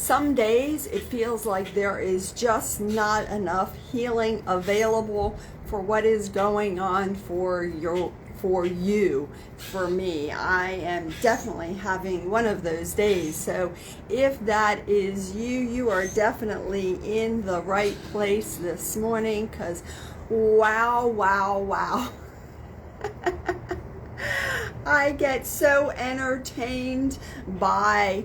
some days it feels like there is just not enough healing available for what is going on for you. For me, I am definitely having one of those days. So if that is you, you are definitely in the right place this morning, because wow. I get so entertained by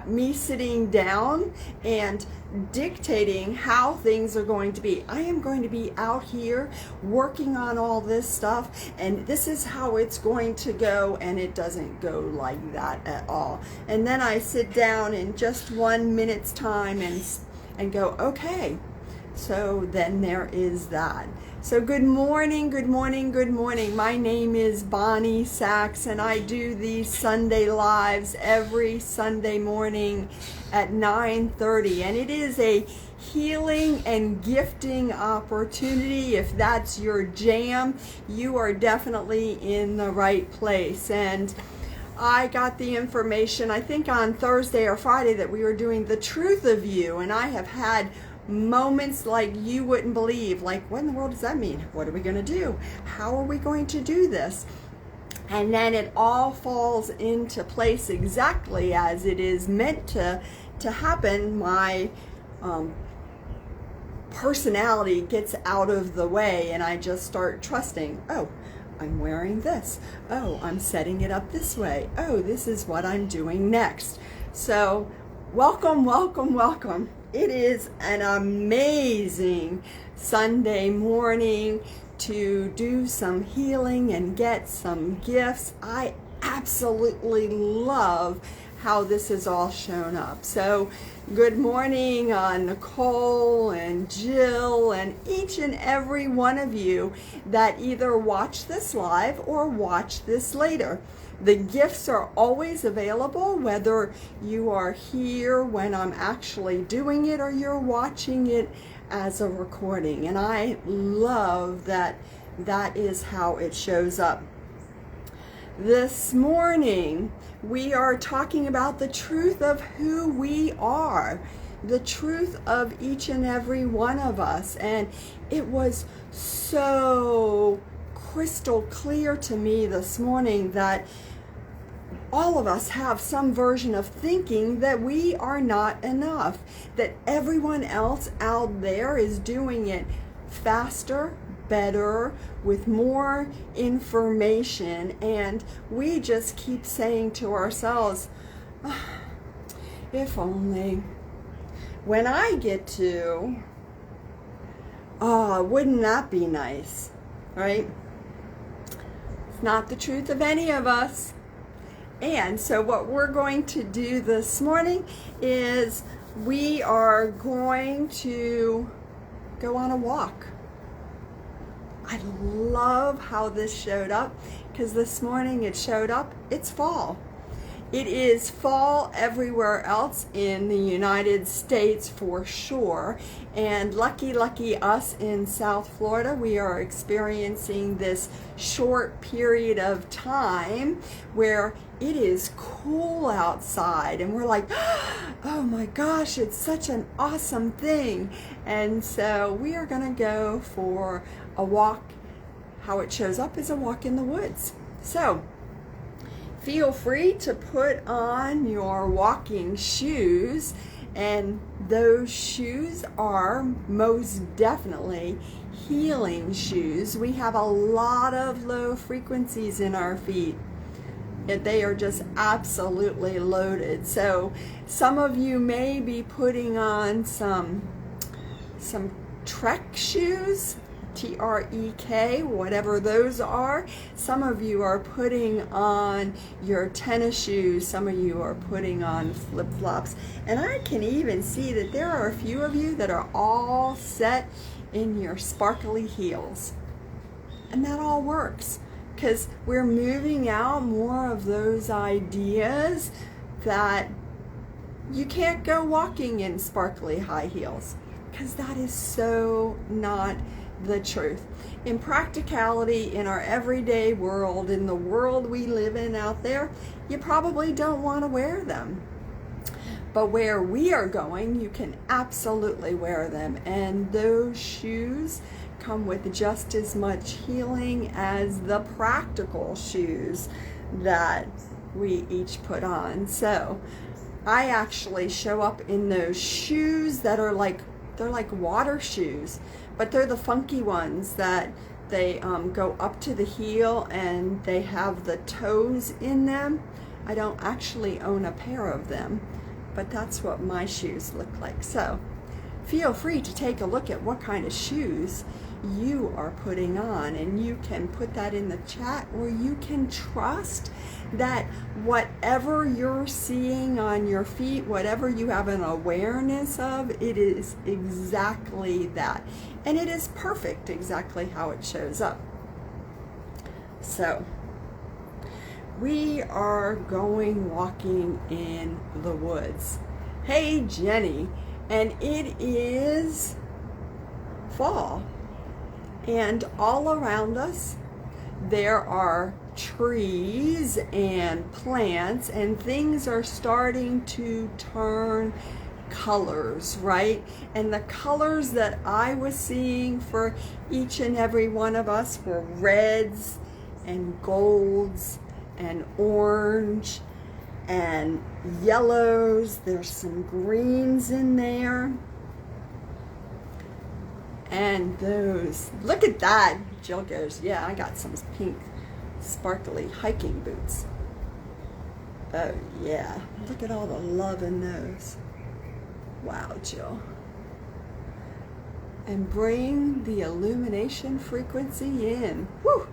me sitting down and dictating how things are going to be. I am going to be out here working on all this stuff, and this is how it's going to go, and it doesn't go like that at all. And then I sit down in just 1 minute's time and go, okay, so then there is that. So good morning. My name is Bonnie Sachs, and I do these Sunday Lives every Sunday morning at 9:30. And it is a healing and gifting opportunity. If that's your jam, you are definitely in the right place. And I got the information, I think on Thursday or Friday, that we were doing the truth of you, and I have had moments like you wouldn't believe, like, what in the world does that mean? What are we going to do? How are we going to do this? And then it all falls into place exactly as it is meant to happen. My personality gets out of the way, and I just start trusting. Oh, I'm wearing this. Oh, I'm setting it up this way. Oh, this is what I'm doing next. So welcome. It is an amazing Sunday morning to do some healing and get some gifts. I absolutely love how this has all shown up. So good morning, Nicole and Jill and each and every one of you that either watch this live or watch this later. The gifts are always available, whether you are here when I'm actually doing it or you're watching it as a recording. And I love that that is how it shows up. This morning, we are talking about the truth of who we are, the truth of each and every one of us. And it was so crystal clear to me this morning that all of us have some version of thinking that we are not enough, that everyone else out there is doing it faster, better, with more information, and we just keep saying to ourselves, oh, if only when I get to, wouldn't that be nice, right? It's not the truth of any of us. And so what we're going to do this morning is we are going to go on a walk. I love how this showed up, because this morning it showed up, it's fall. It is fall everywhere else in the United States for sure. And lucky us in South Florida, we are experiencing this short period of time where it is cool outside. And we're like, oh my gosh, it's such an awesome thing. And so we are going to go for a walk. How it shows up is a walk in the woods. So feel free to put on your walking shoes, and those shoes are most definitely healing shoes. We have a lot of low frequencies in our feet. They are just absolutely loaded. So some of you may be putting on some Trek shoes, Trek, whatever those are. Some of you are putting on your tennis shoes. Some of you are putting on flip-flops. And I can even see that there are a few of you that are all set in your sparkly heels. And that all works, because we're moving out more of those ideas that you can't go walking in sparkly high heels, because that is so not the truth. In practicality, in our everyday world, in the world we live in out there, you probably don't want to wear them. But where we are going, you can absolutely wear them. And those shoes come with just as much healing as the practical shoes that we each put on. So I actually show up in those shoes that are they're like water shoes, but they're the funky ones that they go up to the heel and they have the toes in them. I don't actually own a pair of them, but that's what my shoes look like. So feel free to take a look at what kind of shoes you are putting on, and you can put that in the chat, or you can trust that whatever you're seeing on your feet, whatever you have an awareness of, it is exactly that. And it is perfect exactly how it shows up. So we are going walking in the woods. Hey, Jenny. And it is fall. And all around us, there are trees and plants, and things are starting to turn colors, right? And the colors that I was seeing for each and every one of us were reds and golds and orange and yellows. There's some greens in there. And those, look at that. Jill goes, yeah, I got some pink sparkly hiking boots. Oh yeah, look at all the love in those. Wow, Jill. And bring the illumination frequency in. Whew,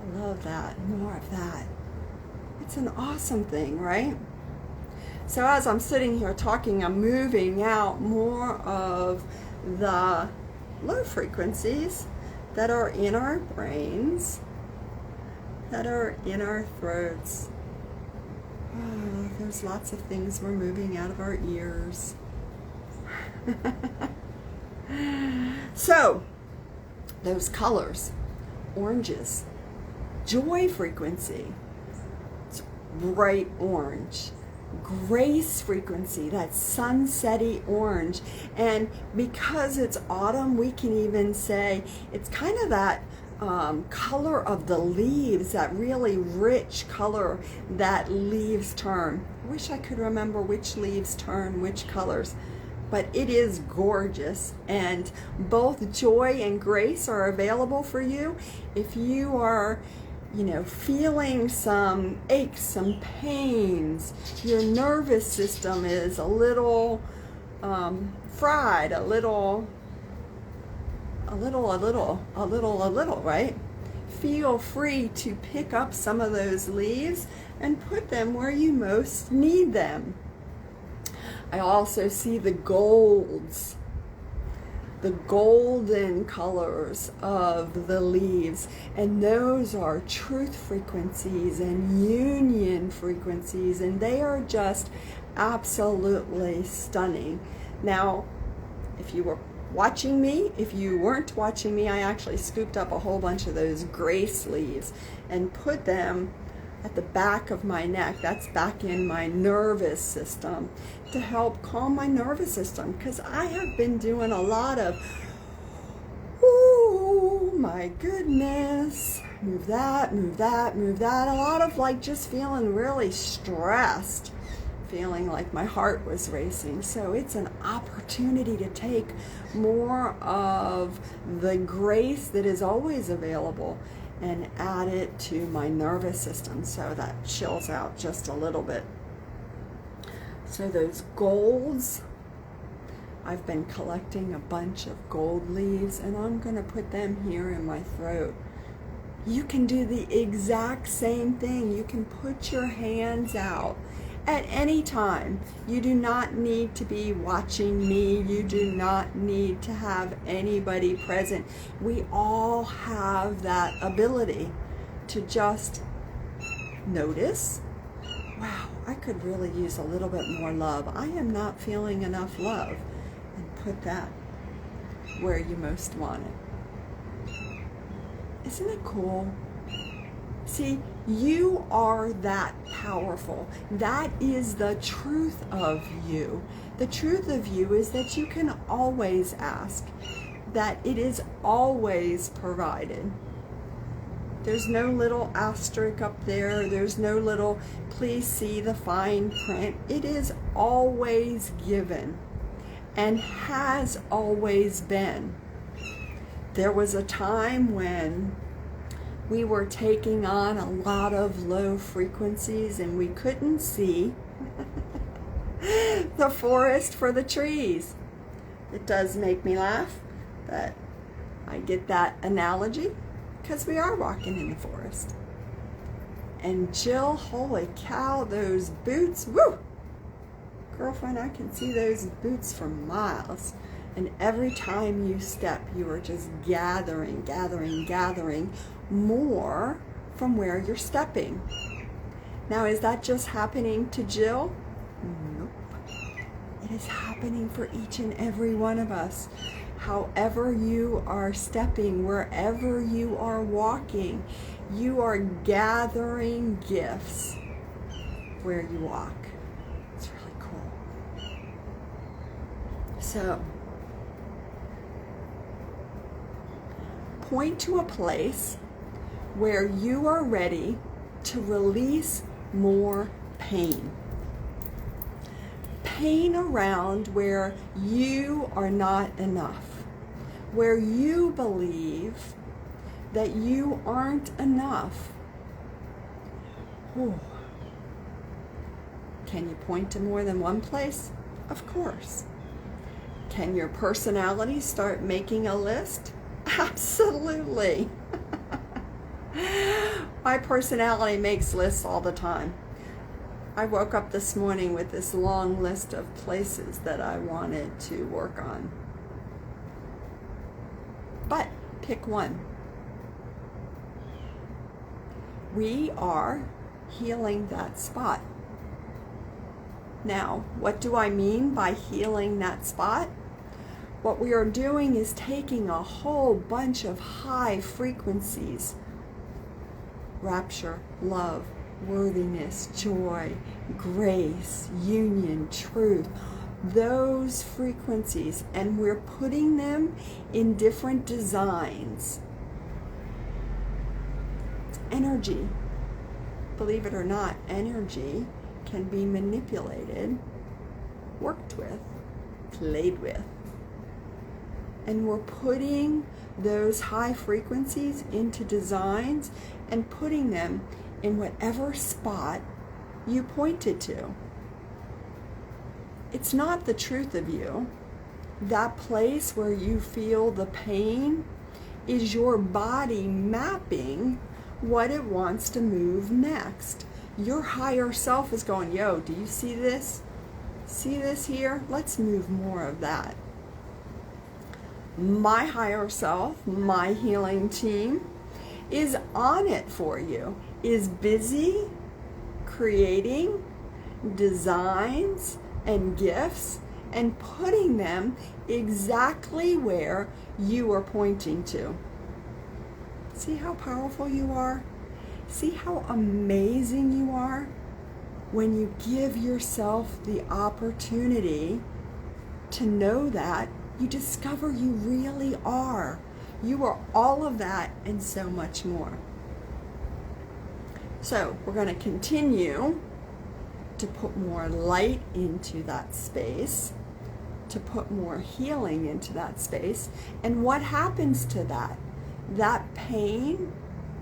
I love that, more of that. It's an awesome thing, right? So as I'm sitting here talking, I'm moving out more of the low frequencies that are in our brains, that are in our throats. Oh, there's lots of things we're moving out of our ears. So, those colors, oranges, joy frequency, it's bright orange. Grace frequency, that sunsetty orange. And because it's autumn, we can even say it's kind of that color of the leaves, that really rich color that leaves turn. I wish I could remember which leaves turn which colors, but it is gorgeous. And both joy and grace are available for you if you are, you know, feeling some aches, some pains, your nervous system is a little fried, a little, right? Feel free to pick up some of those leaves and put them where you most need them. I also see the golds, the golden colors of the leaves, and those are truth frequencies and union frequencies, and they are just absolutely stunning. Now, if you were watching me, if you weren't watching me, I actually scooped up a whole bunch of those grace leaves and put them at the back of my neck. That's back in my nervous system, to help calm my nervous system, because I have been doing a lot of, oh my goodness, move that, move that, move that, a lot of like just feeling really stressed, feeling like my heart was racing. So it's an opportunity to take more of the grace that is always available and add it to my nervous system, so that chills out just a little bit. So those golds, I've been collecting a bunch of gold leaves, and I'm going to put them here in my throat. You can do the exact same thing. You can put your hands out at any time. You do not need to be watching me. You do not need to have anybody present. We all have that ability to just notice, wow, I could really use a little bit more love. I am not feeling enough love. And put that where you most want it. Isn't it cool? See, you are that powerful. That is the truth of you. The truth of you is that you can always ask, that it is always provided. There's no little asterisk up there. There's no little, please see the fine print. It is always given and has always been. There was a time when we were taking on a lot of low frequencies and we couldn't see the forest for the trees. It does make me laugh that I get that analogy because we are walking in the forest. And Jill, holy cow, those boots, woo! Girlfriend, I can see those boots for miles. And every time you step, you are just gathering more from where you're stepping. Now, is that just happening to Jill? Nope. It is happening for each and every one of us. However you are stepping, wherever you are walking, you are gathering gifts where you walk. It's really cool. So, point to a place where you are ready to release more pain. Pain around where you are not enough, where you believe that you aren't enough. Ooh. Can you point to more than one place? Of course. Can your personality start making a list? Absolutely. My personality makes lists all the time. I woke up this morning with this long list of places that I wanted to work on. But pick one. We are healing that spot. Now, what do I mean by healing that spot? What we are doing is taking a whole bunch of high frequencies, rapture, love, worthiness, joy, grace, union, truth, those frequencies, and we're putting them in different designs. Energy, believe it or not, energy can be manipulated, worked with, played with. And we're putting those high frequencies into designs and putting them in whatever spot you pointed to. It's not the truth of you. That place where you feel the pain is your body mapping what it wants to move next. Your higher self is going, yo, do you see this? See this here? Let's move more of that. My higher self, my healing team, is on it for you, is busy creating designs and gifts and putting them exactly where you are pointing to. See how powerful you are? See how amazing you are? When you give yourself the opportunity to know that, you discover you really are. You are all of that and so much more. So we're going to continue to put more light into that space, to put more healing into that space. And what happens to that? That pain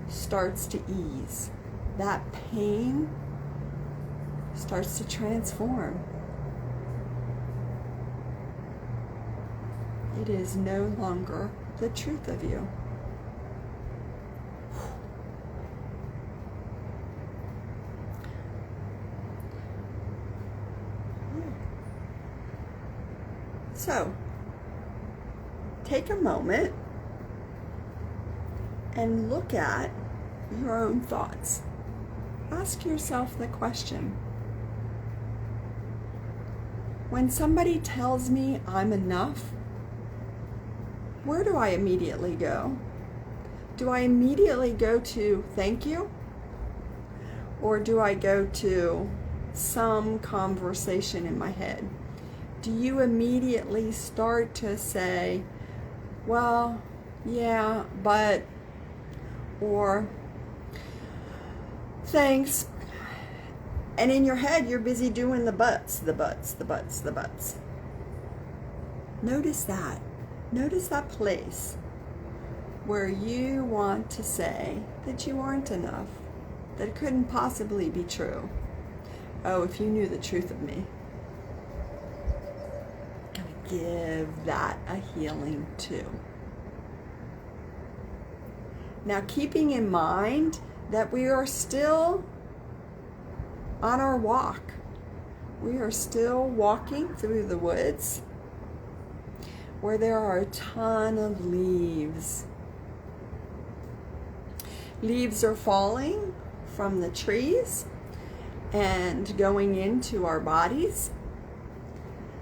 starts to ease. That pain starts to transform. It is no longer the truth of you. So, take a moment and look at your own thoughts. Ask yourself the question. When somebody tells me I'm enough, where do I immediately go? Do I immediately go to thank you? Or do I go to some conversation in my head? Do you immediately start to say, well, yeah, but, or thanks, and in your head you're busy doing the buts, the buts, the buts, the buts. Notice that. Notice that place where you want to say that you aren't enough, that it couldn't possibly be true. Oh, if you knew the truth of me. I'm going to give that a healing too. Now, keeping in mind that we are still on our walk. We are still walking through the woods where there are a ton of leaves. Leaves are falling from the trees and going into our bodies.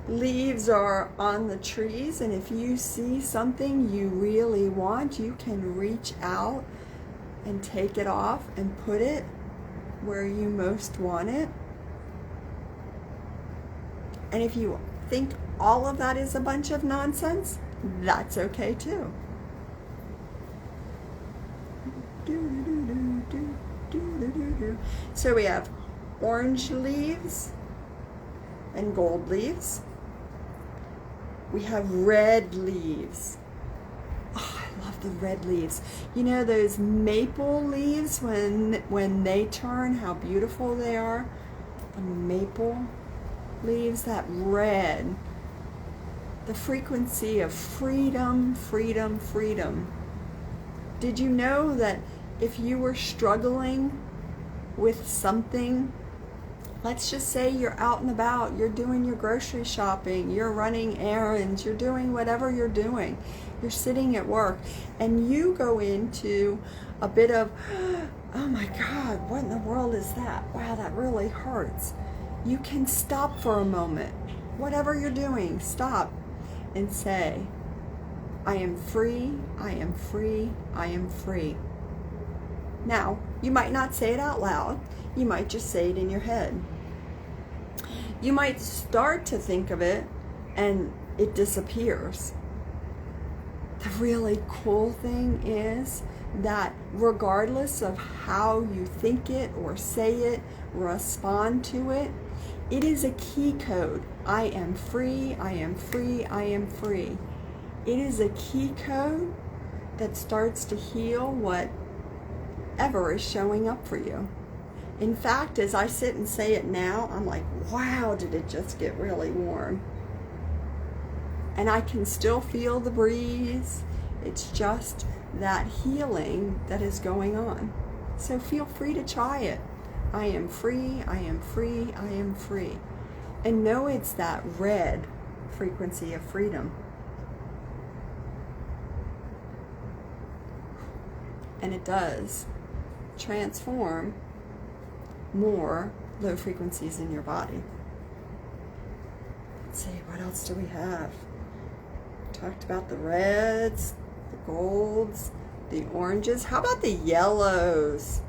Leaves are on the trees, and if you see something you really want, you can reach out and take it off and put it where you most want it. And if you think all of that is a bunch of nonsense, that's okay too. So we have orange leaves and gold leaves. We have red leaves. Oh, I love the red leaves. You know those maple leaves when they turn, how beautiful they are? The maple leaves, that red. The frequency of freedom, freedom, freedom. Did you know that if you were struggling with something, let's just say you're out and about, you're doing your grocery shopping, you're running errands, you're doing whatever you're doing, you're sitting at work, and you go into a bit of, oh my God, what in the world is that? Wow, that really hurts. You can stop for a moment. Whatever you're doing, stop and say, I am free, I am free, I am free. Now, you might not say it out loud. You might just say it in your head. You might start to think of it and it disappears. The really cool thing is that regardless of how you think it or say it, respond to it, it is a key code. I am free, I am free, I am free. It is a key code that starts to heal whatever is showing up for you. In fact, as I sit and say it now, I'm like, wow, did it just get really warm. And I can still feel the breeze. It's just that healing that is going on. So feel free to try it. I am free, I am free, I am free. And know it's that red frequency of freedom. And it does transform more low frequencies in your body. Let's see, what else do we have? Talked about the reds, the golds, the oranges. How about the yellows?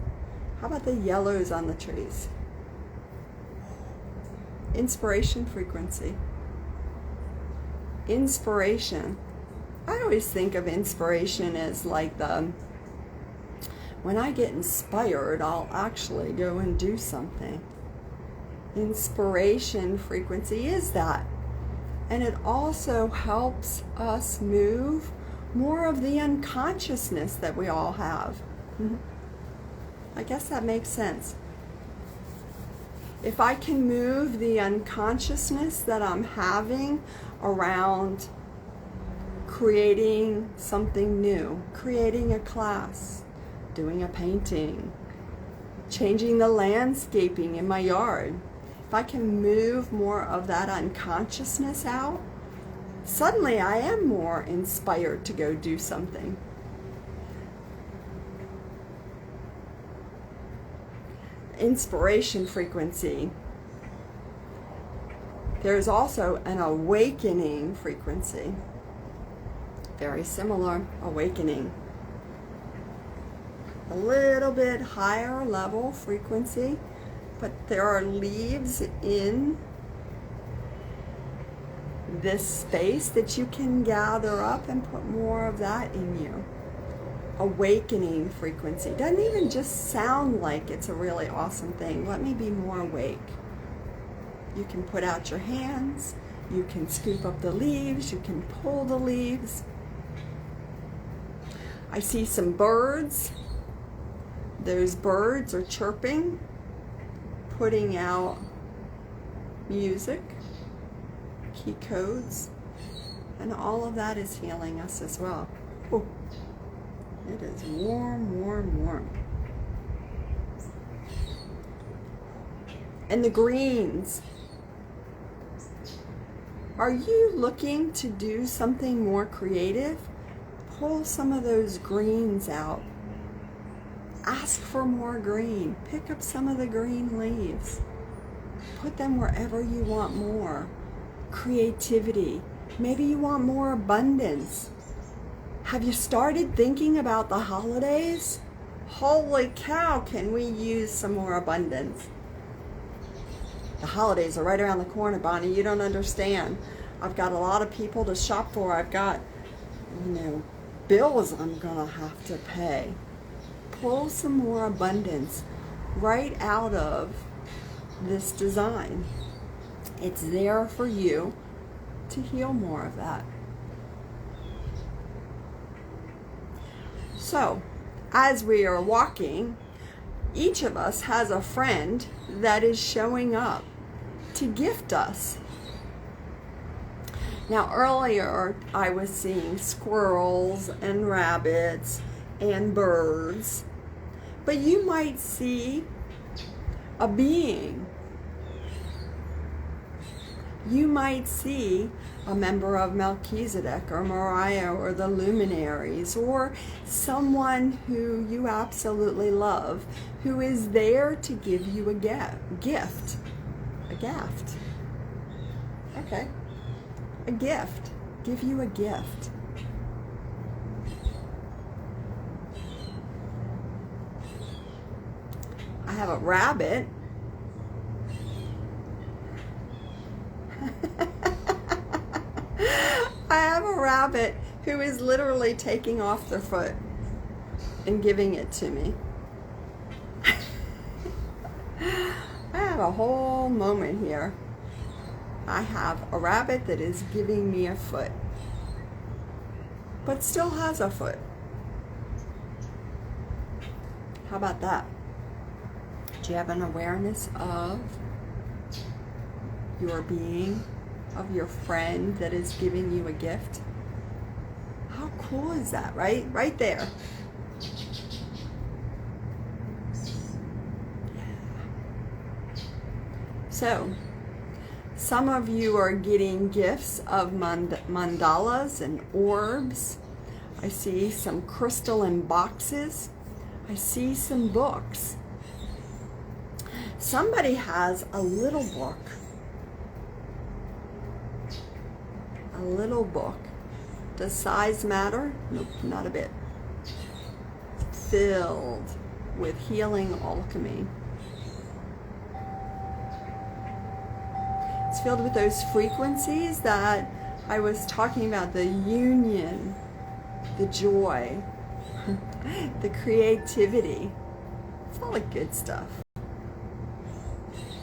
How about the yellows on the trees? Inspiration frequency. Inspiration. I always think of inspiration as like when I get inspired, I'll actually go and do something. Inspiration frequency is that. And it also helps us move more of the unconsciousness that we all have. I guess that makes sense. If I can move the unconsciousness that I'm having around creating something new, creating a class, doing a painting, changing the landscaping in my yard, if I can move more of that unconsciousness out, suddenly I am more inspired to go do something. Inspiration frequency. There's also an awakening frequency. Very similar, awakening. A little bit higher level frequency. but there are leaves in this space that you can gather up and put more of that in you. Awakening frequency. Doesn't even just sound like it's a really awesome thing. Let me be more awake. You can put out your hands. You can scoop up the leaves. You can pull the leaves. I see some birds. Those birds are chirping, putting out music, key codes, and all of that is healing us as well. Oh, it is warm, warm, warm. And the greens. Are you looking to do something more creative? Pull some of those greens out. Ask for more green. Pick up some of the green leaves. Put them wherever you want more. Creativity. Maybe you want more abundance. Have you started thinking about the holidays? Holy cow, can we use some more abundance? The holidays are right around the corner, Bonnie. You don't understand. I've got a lot of people to shop for. I've got, bills I'm going to have to pay. Pull some more abundance right out of this design. It's there for you to heal more of that. So, as we are walking, each of us has a friend that is showing up to gift us. Now, earlier I was seeing squirrels and rabbits and birds, but you might see a being. You might see a member of Melchizedek or Moriah or the luminaries, or someone who you absolutely love, who is there to give you a gift. A gift. Okay. A gift. Give you a gift. I have a rabbit. I have a rabbit who is literally taking off their foot and giving it to me. I have a whole moment here. I have a rabbit that is giving me a foot, but still has a foot. How about that? Do you have an awareness of your being, of your friend that is giving you a gift? How cool is that, right? Right there. So, some of you are getting gifts of mandalas and orbs. I see some crystal in boxes. I see some books. Somebody has a little book. A little book. Does size matter? Nope, not a bit. It's filled with healing alchemy. It's filled with those frequencies that I was talking about, the union, the joy, the creativity. It's all the good stuff.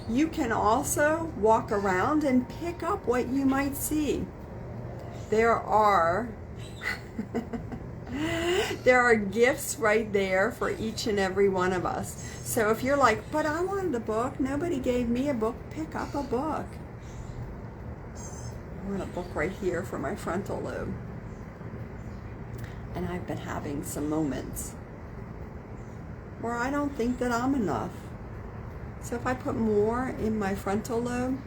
You can also walk around and pick up what you might see. There are gifts right there for each and every one of us. So if you're like, but I wanted a book, nobody gave me a book, pick up a book. I want a book right here for my frontal lobe. And I've been having some moments where I don't think that I'm enough. So if I put more in my frontal lobe,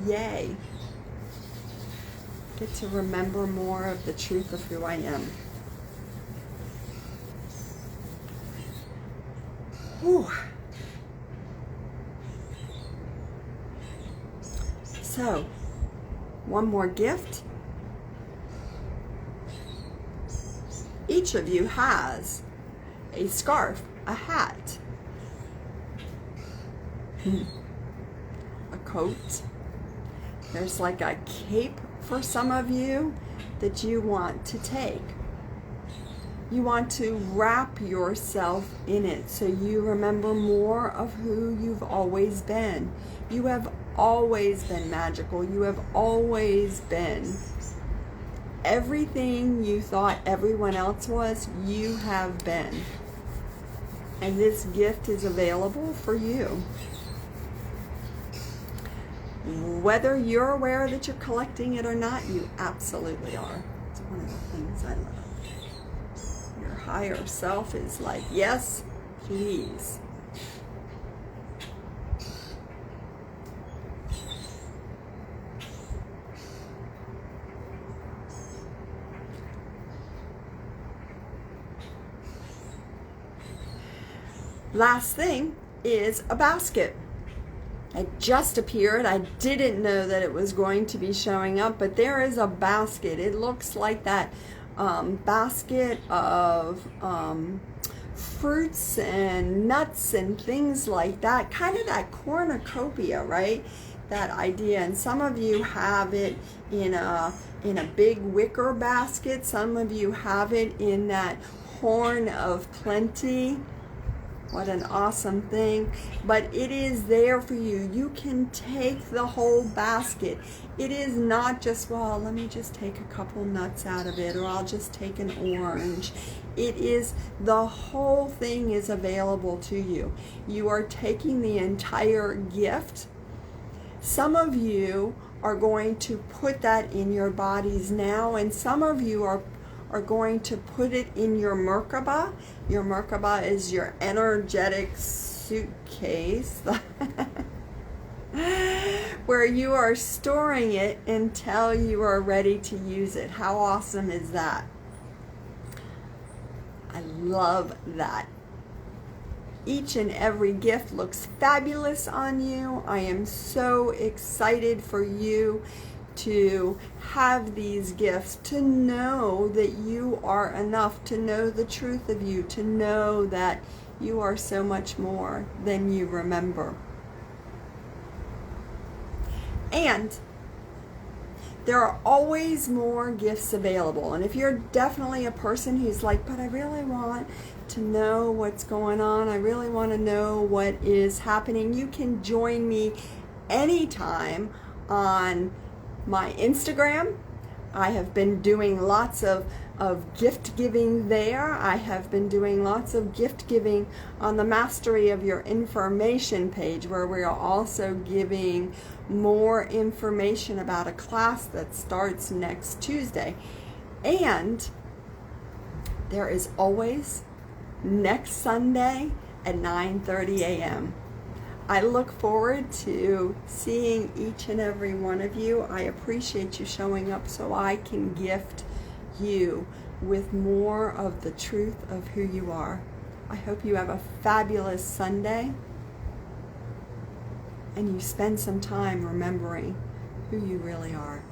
yay. Get to remember more of the truth of who I am. Whew. So, one more gift. Each of you has a scarf, a hat. a coat. There's like a cape for some of you that you want to take. You want to wrap yourself in it so you remember more of who you've always been. You have always been magical. You have always been everything you thought everyone else was, you have been. And this gift is available for you. Whether you're aware that you're collecting it or not, you absolutely are. It's one of the things I love. Your higher self is like, yes, please. Last thing is a basket. It just appeared. I didn't know that it was going to be showing up, but there is a basket. It looks like that basket of fruits and nuts and things like that. Kind of that cornucopia, right? That idea. And some of you have it in a big wicker basket. Some of you have it in that horn of plenty. What an awesome thing. But it is there for you. You can take the whole basket. It is not just, well, let me just take a couple nuts out of it, or I'll just take an orange. It is, the whole thing is available to you. You are taking the entire gift. Some of you are going to put that in your bodies now, and some of you are going to put it in your Merkaba. Your Merkaba is your energetic suitcase where you are storing it until you are ready to use it. How awesome is that? I love that. Each and every gift looks fabulous on you. I am so excited for you to have these gifts, to know that you are enough, to know the truth of you, to know that you are so much more than you remember. And there are always more gifts available. And if you're definitely a person who's like, but I really want to know what's going on, I really want to know what is happening, you can join me anytime on my Instagram. I have been doing lots of gift giving there. I have been doing lots of gift giving on the Mastery of Your Information page, where we are also giving more information about a class that starts next Tuesday. And there is always next Sunday at 9:30 a.m. I look forward to seeing each and every one of you. I appreciate you showing up so I can gift you with more of the truth of who you are. I hope you have a fabulous Sunday and you spend some time remembering who you really are.